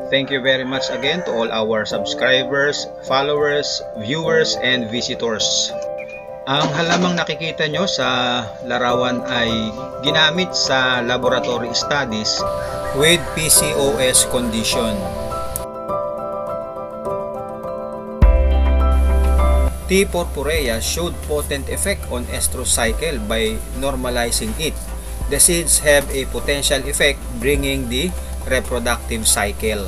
Thank you very much again to all our subscribers, followers, viewers, and visitors. Ang halamang nakikita nyo sa larawan ay ginamit sa laboratory studies with PCOS condition. T. purpurea showed potent effect on estrous cycle by normalizing it. The seeds have a potential effect bringing the reproductive cycle.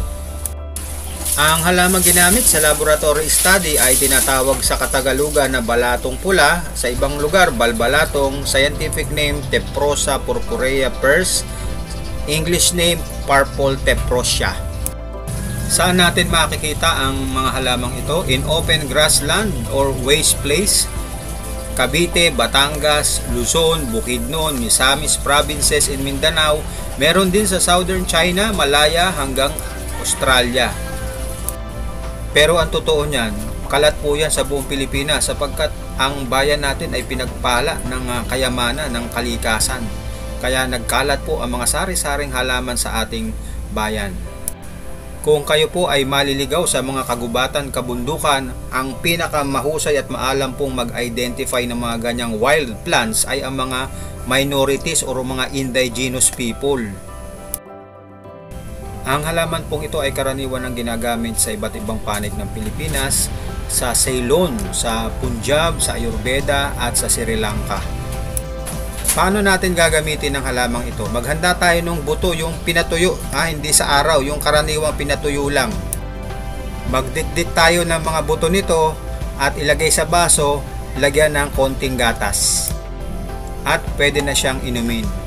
Ang halamang ginamit sa laboratory study ay tinatawag sa Katagalugan na balatong pula, sa ibang lugar balbalatong, scientific name Tephrosia purpurea pers, English name purple tephrosia. Saan natin makikita ang mga halamang ito? In open grassland or waste place, Cavite, Batangas, Luzon, Bukidnon, Misamis provinces in Mindanao, meron din sa southern China, Malaya hanggang Australia. Pero ang totoo niyan, kalat po yan sa buong Pilipinas sapagkat ang bayan natin ay pinagpala ng kayamanan ng kalikasan. Kaya nagkalat po ang mga sari-saring halaman sa ating bayan. Kung kayo po ay maliligaw sa mga kagubatan, kabundukan, ang pinakamahusay at maalam pong mag-identify ng mga ganyang wild plants ay ang mga minorities o mga indigenous people. Ang halaman pong ito ay karaniwan ang ginagamit sa iba't ibang panig ng Pilipinas, sa Ceylon, sa Punjab, sa Ayurveda at sa Sri Lanka. Paano natin gagamitin ang halamang ito? Maghanda tayo ng buto, yung pinatuyo, hindi sa araw, yung karaniwang pinatuyo lang. Magdikdik tayo ng mga buto nito at ilagay sa baso, lagyan ng konting gatas. At pwede na siyang inumin.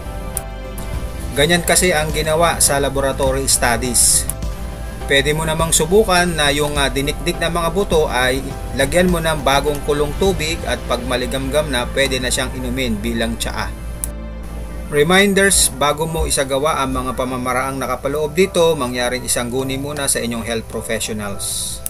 Ganyan kasi ang ginawa sa laboratory studies. Pwede mo namang subukan na yung dinikdik na mga buto ay lagyan mo ng bagong kulong tubig at pag maligamgam na pwede na siyang inumin bilang tsaa. Reminders, bago mo isagawa ang mga pamamaraang nakapaloob dito, mangyaring isangguni muna sa inyong health professionals.